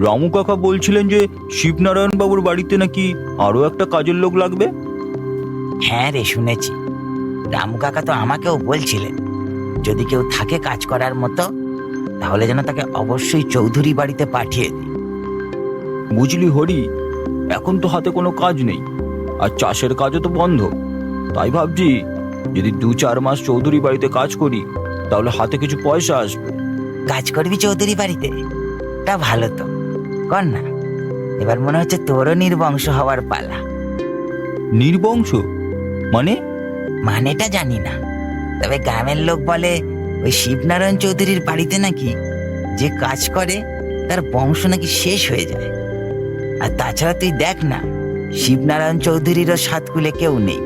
রামু কাকা বলছিলেন যে শিবনারায়ণ বাবুর বাড়িতে নাকি আরো একটা কাজের লোক লাগবে। হ্যাঁ রে, শুনেছি। রামু কাকা তো আমাকেও বলছিলেন যদি কেউ থাকে কাজ করার মতো তাহলে যেন তাকে অবশ্যই চৌধুরী বাড়িতে পাঠিয়ে দিই। বুঝলি হরি, এখন তো হাতে কোনো কাজ নেই, আর চাষের কাজও তো বন্ধ। তাই ভাবছি যদি 2-4 মাস চৌধুরী বাড়িতে কাজ করি তাহলে হাতে কিছু পয়সা আসবে। কাজ করবি চৌধুরী বাড়িতে? তা ভালো তো, কর না। এবার মনে হচ্ছে তোরও নির্বংশ হওয়ার পালা। নির্বংশ মানে? মানেটা জানি না, তবে গ্রামের লোক বলে ওই শিবনারায়ণ চৌধুরীর বাড়িতে নাকি যে কাজ করে তার বংশ নাকি শেষ হয়ে যায়। আর তাছাড়া তুই দেখ না, শিবনারায়ণ চৌধুরীরও সাতকুলে কেউ নেই,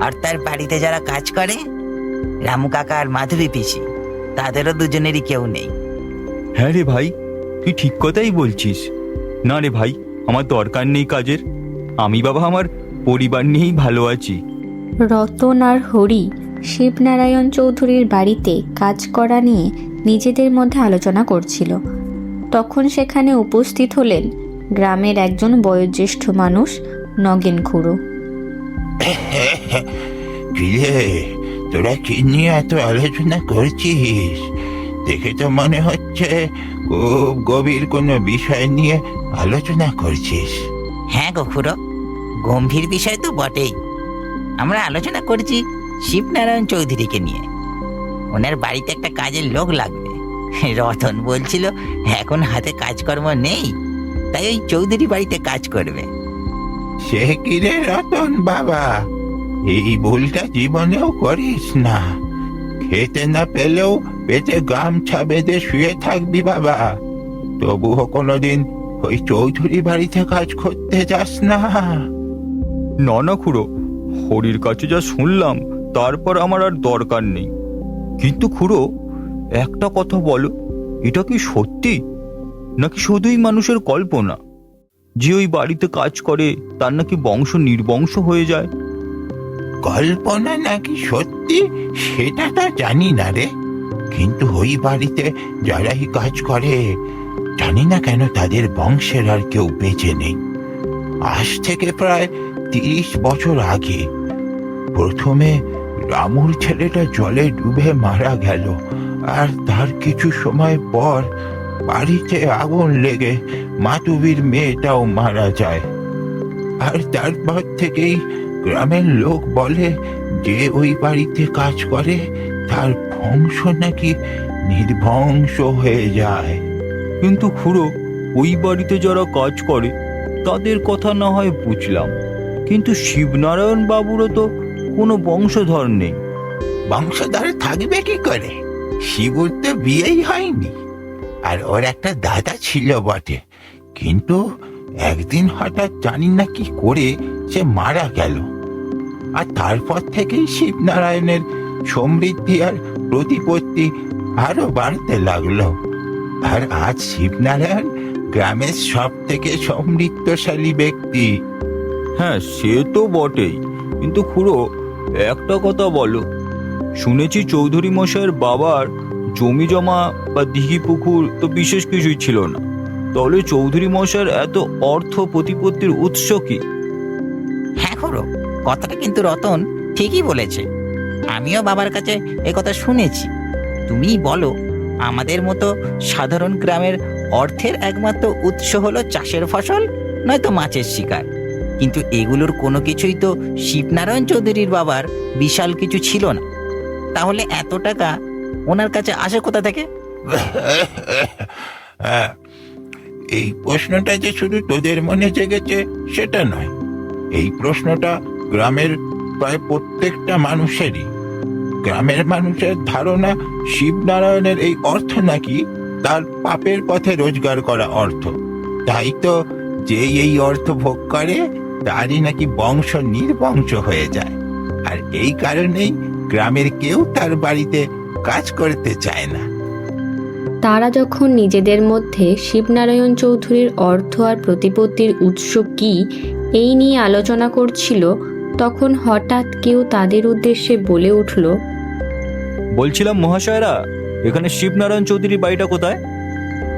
আর তার বাড়িতে যারা কাজ করে রামু কাকা আর মাধবী পিসি, তাদেরও দুজনেরই কেউ নেই। হ্যাঁ রে ভাই, তুই ঠিক কথাই বলছিস। না রে ভাই, আমার দরকার নেই কাজের, আমি বাবা আমার পরিবার নিয়েই ভালো আছি। রতন আর হরি শিবনারায়ণ চৌধুরীর বাড়িতে কাজ করা নিয়ে নিজেদের মধ্যে আলোচনা করছিল। তখন সেখানে উপস্থিত হলেন গ্রামের একজন বয়োজ্যেষ্ঠ মানুষ, নগেন খুড়ো। কিরে, তোরা কি নিয়ে এত আলোচনা করছিস? দেখে তো মনে হচ্ছে খুব গভীর কোনো বিষয় নিয়ে আলোচনা করছিস। হ্যাঁ গো খুড়ো, গম্ভীর বিষয় তো বটেই। আমরা আলোচনা করছি শিবনারায়ণ চৌধুরীকে নিয়ে। ওনার বাড়িতে একটা কাজের লোক লাগবে। রতন বলছিল এখন হাতে কাজকর্ম নেই, তাই ওই চৌধুরী বাড়িতে কাজ করবে। সে কিরে রতন বাবা, এই ভুলটা জীবনেও করিস না। খেতে না পেলেও পেটে গামছা বেঁধে শুয়ে থাকবি বাবা, তবুও কোনোদিন ওই চৌধুরী বাড়িতে কাজ করতে যাস না। না না খুড়ো, হরির কাছে যা শুনলাম তারপর আমার আর দরকার নেই। কিন্তু খুড়ো, একটা কথা বলো, এটা কি সত্যি নাকি শুধুই মানুষের কল্পনা যে ওই বাড়িতে কাজ করে তার নাকি বংশ নির্বংশ হয়ে যায়? কল্পনা নাকি সত্যি সেটা তো জানি না রে, কিন্তু ওই বাড়িতে যারাই কাজ করে জানি না কেন তাদের বংশের আর কেউ বেঁচে নেই। আজ থেকে প্রায় 30 বছর আগে প্রথমে রামুর ছেলেটা জলে ডুবে মারা গেল, আর তার কিছু সময় পর বাড়িতে আগুন লেগে মাতুবির মেয়েটাও মারা যায়। আর তারপর থেকেই গ্রামের লোক বলে যে ওই বাড়িতে কাজ করে তার বংশ নাকি নির্বংশ হয়ে যায়। কিন্তু খুড়ো, ওই বাড়িতে যারা কাজ করে তাদের কথা না হয় বুঝলাম, কিন্তু শিবনারায়ণ বাবুরও তো কোনো বংশধর নেই। বংশধর থাকবে কি করে? শিবুর তো বিয়েই হয়নি, আর ওর একটা দাদা ছিল বটে, কিন্তু একদিন হঠাৎ জানি না কি করে সে মারা গেল। আর তারপর থেকেই শিবনারায়ণের সমৃদ্ধি আর প্রতিপত্তি আরো বাড়তে লাগলো। আর আজ শিবনারায়ণ গ্রামের সব থেকে সমৃদ্ধশালী ব্যক্তি। হ্যাঁ, সে তো বটেই, কিন্তু খুড়ো একটা কথা বলো, শুনেছি চৌধুরী মশাইয়ের বাবার জমি জমা বা দিঘি পুকুর তো বিশেষ কিছুই ছিল না, তাহলে চৌধুরী মশাইয়ের এত অর্থ প্রতিপত্তির উৎস কি? হ্যাঁ খুড়ো, কথাটা কিন্তু রতন ঠিকই বলেছে। আমিও বাবার কাছে এ কথা শুনেছি। তুমিই বলো, আমাদের মতো সাধারণ গ্রামের অর্থের একমাত্র উৎস হলো চাষের ফসল, নয়তো মাছের শিকার। কিন্তু এগুলোর কোনো কিছুই তো শিবনারায়ণ চৌধুরীর বাবার বিশাল কিছু ছিল না। তাহলে এত টাকা ওনার কাছে আসে কোথা থেকে? এই প্রশ্নটা যে শুধু তোদের মনে জেগেছে সেটা নয়, এই প্রশ্নটা গ্রামের প্রায় প্রত্যেকটা মানুষেরই। গ্রামের মানুষের ধারণা শিবনারায়ণের এই অর্থ নাকি তার পাপের পথে রোজগার করা অর্থ। তাই তো যে এই অর্থ ভোগ করে তারই নাকি বংশ নির্বংশ হয়ে যায়। আর এই কারণেই গ্রামের কেউ তার বাড়িতে কাজ করতে চায় না। তারা যখন নিজেদের মধ্যে শিবনারায়ণ চৌধুরীর অর্থ আর প্রতিপত্তির উৎস কি এই নিয়ে আলোচনা করছিল, তখন হঠাৎ কেউ তাদের উদ্দেশ্যে বলে উঠল, বলছিলাম মহাশয়রা, এখানে শিবনারায়ণ চৌধুরীর বাড়িটা কোথায়?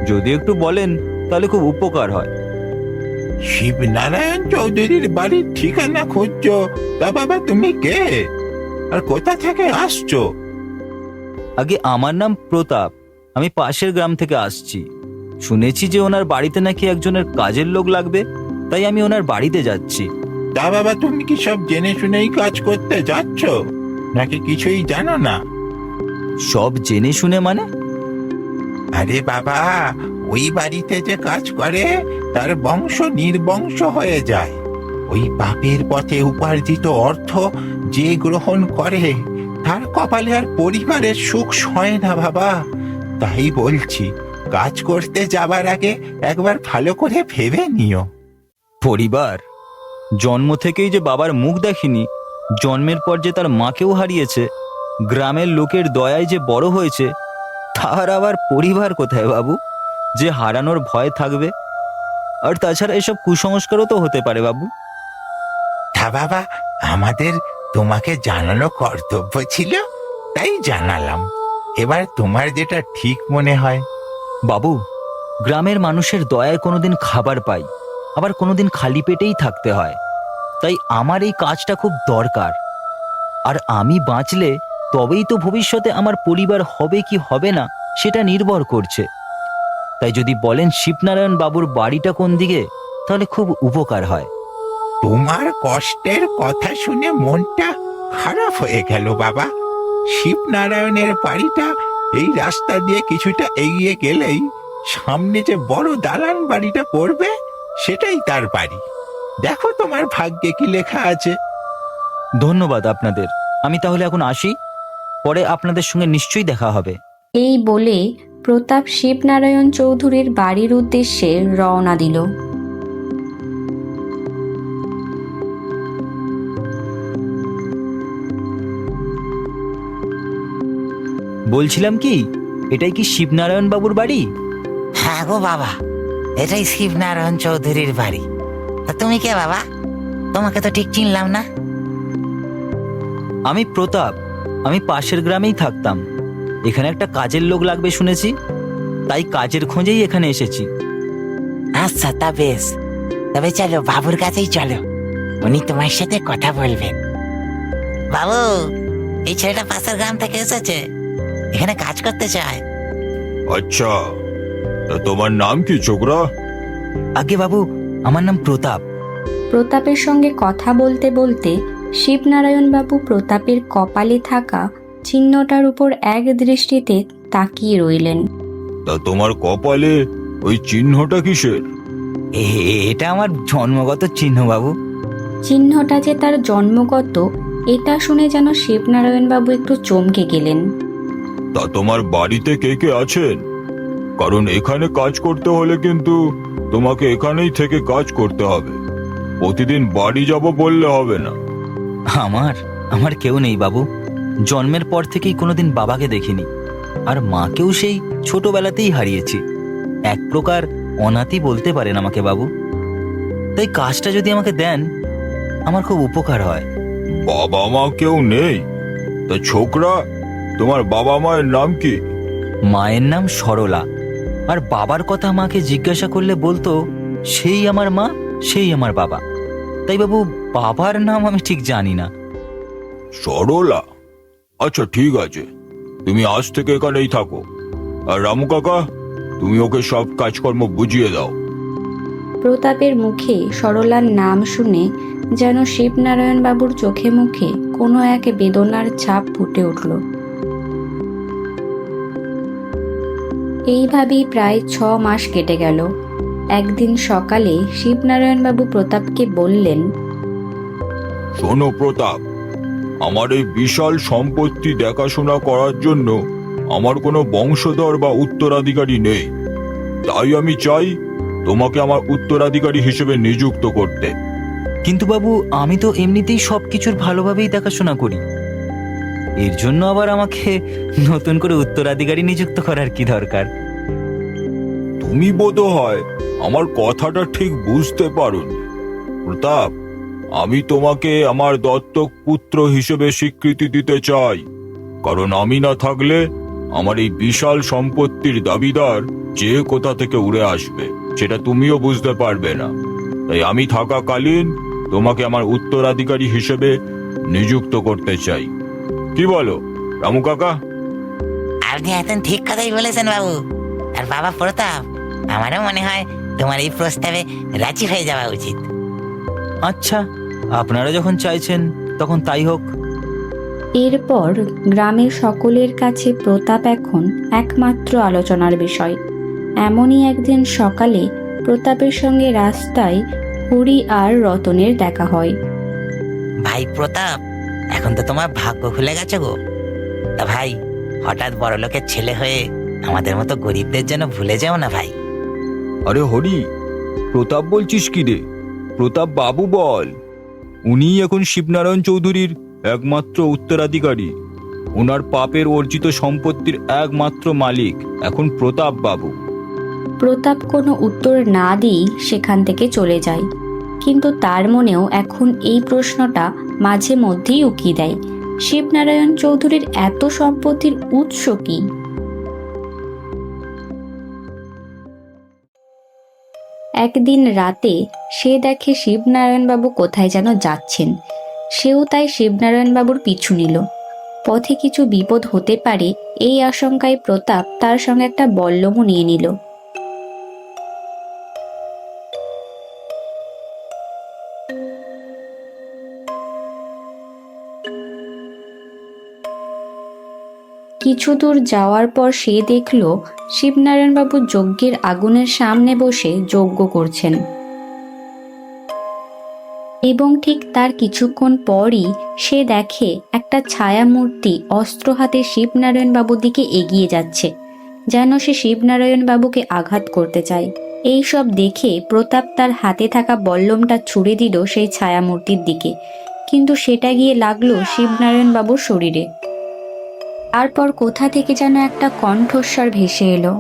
যদি একটু বলেন তাহলে খুব উপকার হয়। শিবনারায়ণ চৌধুরীর বাড়ির ঠিকানা খুঁজছো? তা বাবা তুমি কে, আর কোথা থেকে আসছো? আগে আমার নাম প্রতাপ, আমি পাশের গ্রাম থেকে আসছি। শুনেছি যে ওনার বাড়িতে নাকি একজনের কাজের লোক লাগবে, তাই আমি ওনার বাড়িতে যাচ্ছি। তা বাবা তুমি কি সব জেনে শুনেই কাজ করতে যাচ্ছ, নাকি কিছুই জানো না? সব জেনে শুনে মানে? আরে বাবা, ওই বাড়িতে যে কাজ করে তার বংশ নির্বংশ হয়ে যায়। ওই পাপের পথে উপার্জিত অর্থ যে গ্রহণ করে তার কপালে আর পরিবারের সুখ সয় না বাবা। তাই বলছি, কাজ করতে যাবার আগে একবার ভালো করে ভেবে নিও। পরিবার? জন্ম থেকেই যে বাবার মুখ দেখিনি, জন্মের পর যে তার মাকেও হারিয়েছে, গ্রামের লোকের দয়ায় যে বড় হয়েছে, তার আবার পরিবার কোথায় বাবু, যে হারানোর ভয় থাকবে? আর তাছাড়া এসব কুসংস্কারও তো হতে পারে বাবু। তা বাবা, আমাদের তোমাকে জানানো কর্তব্য ছিল, তাই জানালাম। এবার তোমার যেটা ঠিক মনে হয়। বাবু, গ্রামের মানুষের দয়ায় কোনোদিন খাবার পাই, আবার কোনোদিন খালি পেটেই থাকতে হয়। তাই আমার এই কাজটা খুব দরকার। আর আমি বাঁচলে তবেই তো ভবিষ্যতে আমার পরিবার হবে কি হবে না সেটা নির্ভর করছে। তাই যদি বলেন শিবনারায়ণ বাবুর বাড়িটা কোন দিকে, তাহলে খুব উপকার হয়। তোমার কষ্টের কথা শুনে মনটা খারাপ হয়ে গেল বাবা। শিবনারায়ণের বাড়িটা এই রাস্তা দিয়ে কিছুটা এগিয়ে গেলেই সামনে যে বড় দালান বাড়িটা পড়বে, সেটাই তার বাড়ি। দেখো তোমার ভাগ্যে কি লেখা আছে। ধন্যবাদ আপনাদের। আমি তাহলে এখন আসি, পরে আপনাদের সঙ্গে নিশ্চয়ই দেখা হবে। এই বলে প্রতাপ শিবনারায়ণ চৌধুরীর বাড়ির উদ্দেশ্যে রওনা দিল। বলছিলাম কি, এটাই কি শিবনারায়ণ বাবুর বাড়ি? হ্যাঁ গো বাবা, এটাই শিবনারায়ণ চৌধুরীর বাড়ি। তা তুমি কে বাবা? তোমাকে তো ঠিক চিনলাম না। আমি প্রতাপ, আমি পাশের গ্রামেই থাকতাম। এখানে একটা কাজের লোক লাগবে শুনেছি, তাই কাজের খোঁজেই এখানে এসেছি। আচ্ছা, তা বেশ। তবে চলো বাবুর কাছেই চলো, উনি তোমার সাথে কথা বলবেন। বাবু, এই ছেলেটা পাশের গ্রাম থেকে এসেছে, এখানে কাজ করতে চায়। আচ্ছা, তোমার নাম কি ছোকরা? আগে বাবু, আমার নাম প্রতাপ। প্রতাপের সঙ্গে কথা বলতে বলতে শিবনারায়ণবাবু প্রতাপের কপালে থাকা চিহ্নটার উপর এক দৃষ্টিতে তাকিয়ে রইলেন। তা তোমার কপালে ওই চিহ্নটা কিসের? এটা আমার জন্মগত চিহ্ন বাবু। চিহ্নটা যে তার জন্মগত, এটা শুনে যেন শিবনারায়ণবাবু একটু চমকে গেলেন। তা তোমার বাড়িতে কে কে আছেন? কারণ এখানে কাজ করতে হলে কিন্তু তোমাকে এখানেই থেকে কাজ করতে হবে, প্রতিদিন বাড়ি যাব বললে হবে না। আমার কেউ নেই বাবু। জন্মের পর থেকেই কোনোদিন বাবাকে দেখিনি, আর মাকেও সেই ছোটবেলাতেই হারিয়েছি। এক প্রকার অনাথই বলতে পারেন আমাকে বাবু। তাই কাজটা যদি আমাকে দেন, আমার খুব উপকার হয়। বাবা মা কেউ নেই? তা ছোকরা, তোমার বাবা মায়ের নাম কি? মায়ের নাম সরলা, আর বাবার কথা মাকে জিজ্ঞাসা করলে বলতো সেই আমার মা, সেই আমার বাবা। তাই বাবু, বাবার নাম আমি ঠিক জানি না। সরলা? আচ্ছা ঠিক আছে, তুমি আজ থেকে এখানেই থাকো। আর রামু কাকা, তুমি ওকে সব কাজকর্ম বুঝিয়ে দাও। প্রতাপের মুখে সরলার নাম শুনে যেন শিবনারায়ণবাবুর চোখে মুখে কোনো এক বেদনার ছাপ ফুটে উঠল। এইভাবেই প্রায় 6 মাস কেটে গেল। একদিন সকালে শিবনারায়ণবাবু প্রতাপকে বললেন, শোনো প্রতাপ, আমার এই বিশাল সম্পত্তি দেখাশোনা করার জন্য আমার কোনো বংশধর বা উত্তরাধিকারী নেই। তাই আমি চাই তোমাকে আমার উত্তরাধিকারী হিসেবে নিযুক্ত করতে। কিন্তু বাবু, আমি তো এমনিতেই সবকিছুর ভালোভাবেই দেখাশোনা করি, এর জন্য আবার আমাকে নতুন করে উত্তরাধিকারী নিযুক্ত করার কি দরকার? তুমি বোধহয় আমার কথাটা ঠিক বুঝতে পারোনি প্রতাপ। আমি তোমাকে আমার দত্তক পুত্র হিসেবে স্বীকৃতি দিতে চাই, কারণ আমি না থাকলে আমার এই বিশাল সম্পত্তির দাবিদার যে কোথা থেকে উড়ে আসবে সেটা তুমিও বুঝতে পারবে না। তাই আমি থাকাকালীন তোমাকে আমার উত্তরাধিকারী হিসেবে নিযুক্ত করতে চাই। কি বলো রামু কাকা? আপনি একদম ঠিক কথাই বলেছেন বাবু। আর বাবা প্রতাপ, আমারও মনে হয় তোমার এই প্রস্তাবে রাজি হয়ে যাওয়া উচিত। আচ্ছা, আপনারা যখন চাইছেন তখন তাই হোক। এরপর গ্রামের সকলের কাছে প্রতাপ এখন একমাত্র আলোচনার বিষয়। এমনই একদিন সকালে প্রতাপের সঙ্গে রাস্তায় হরি আর রতনের দেখা হয়। ভাই প্রতাপ, এখন তো তোমার ভাগ্য খুলে গেছে গো। তা ভাই, হঠাৎ বড় লোকের ছেলে হয়ে আমাদের মতো গরিবদের যেন ভুলে যাও না ভাই। আরে হরি, প্রতাপ বলছিস কি রে? প্রতাপ বাবু বল। উনি এখন শিবনারায়ণ চৌধুরীর একমাত্র উত্তরাধিকারী। ওনার পাপের অর্জিত সম্পত্তির একমাত্র মালিক এখন প্রতাপ বাবু। প্রতাপ কোনো উত্তর না দিয়েই সেখান থেকে চলে যায়, কিন্তু তার মনেও এখন এই প্রশ্নটা মাঝে মধ্যেই উকি দেয়, শিবনারায়ণ চৌধুরীর এত সম্পত্তির উৎস কি? একদিন রাতে সে দেখে শিবনারায়ণবাবু কোথায় যেন যাচ্ছেন। সেও তাই শিবনারায়ণবাবুর পিছু নিল। পথে কিছু বিপদ হতে পারে এই আশঙ্কায় প্রতাপ তার সঙ্গে একটা বল্লমও নিয়ে নিল। কিছু দূর যাওয়ার পর সে দেখল শিবনারায়ণবাবু যজ্ঞের আগুনের সামনে বসে যজ্ঞ করছেন, এবং ঠিক তার কিছুক্ষণ পরই সে দেখে একটা ছায়ামূর্তি অস্ত্র হাতে শিবনারায়ণবাবুর দিকে এগিয়ে যাচ্ছে, যেন সে শিবনারায়ণবাবুকে আঘাত করতে চায়। এই সব দেখে প্রতাপ তার হাতে থাকা বল্লমটা ছুড়ে দিল সেই ছায়ামূর্তির দিকে, কিন্তু সেটা গিয়ে লাগলো শিবনারায়ণবাবুর শরীরে। তারপর কোথা থেকে যেন একটা কণ্ঠস্বর ভেসে এলো।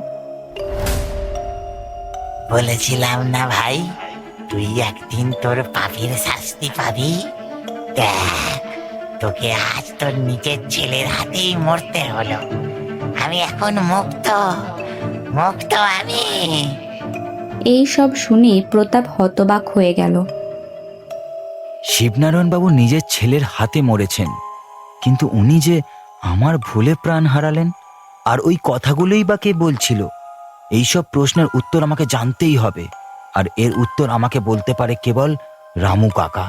বলেছিলাম না ভাই, তুই একদিন তোর পাপের শাস্তি পাবি। দেখ, তোকে আজ তোর নিজের ছেলের হাতেই মরতে হলো। আমি এখন মুক্ত, মুক্ত আমি। এই সব শুনে প্রতাপ হতবাক হয়ে গেল। শিবনারায়ণ বাবু নিজের ছেলের হাতে মরেছেন, কিন্তু উনি যে আমার ভুলে প্রাণ হারালেন, আর ওই কথাগুলোই বা কে বলছিল? এইসব প্রশ্নের উত্তর আমাকে জানতেই হবে, আর এর উত্তর আমাকে বলতে পারে কেবল রামু কাকা।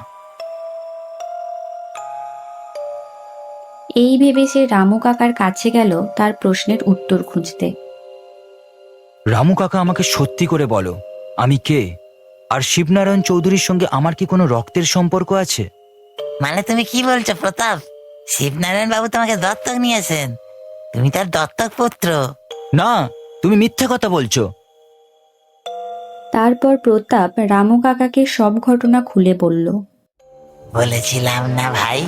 এই ভেবে সে রামু কাকার কাছে গেল তার প্রশ্নের উত্তর খুঁজতে। রামু কাকা, আমাকে সত্যি করে বলো, আমি কে? আর শিবনারায়ণ চৌধুরীর সঙ্গে আমার কি কোনো রক্তের সম্পর্ক আছে? মানে তুমি কি বলছো প্রতাপ? শিবনারায়ণ বাবু তোমাকে দত্তক নিয়েছেন? তুমি তার দত্তক পুত্র? না, তুমি মিথ্যা কথা বলছো। তারপর প্রতাপ রামু কাকাকে সব ঘটনা খুলে বলল। বলেছিলাম না ভাই,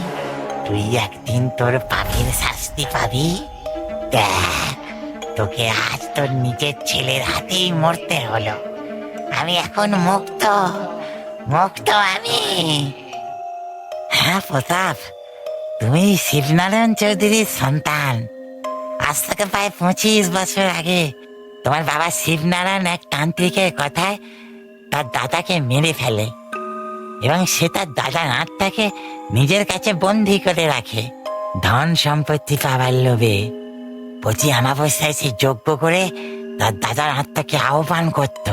তুই একদিন তোর পাপের শাস্তি পাবি। দেখ, তোকে আজ তোর নিজের ছেলের হাতেই মরতে হলো। আমি এখন মুক্ত, মুক্ত আমি। হ্যাঁ প্রতাপ, তুমি শিবনারায়ণ চৌধুরীর সন্তান। আজ থেকে প্রায় 25 বছর আগে তোমার বাবা শিবনারায়ণ এক তান্ত্রিকের কথায় তার দাদাকে মেরে ফেলে, এবং সে তার দাদার আত্মাকে নিজের কাছে বন্দি করে রাখে ধন সম্পত্তি পাবার লোভে। প্রতি অমাবস্যায় সে যজ্ঞ করে তার দাদার আত্মাকে আহ্বান করত।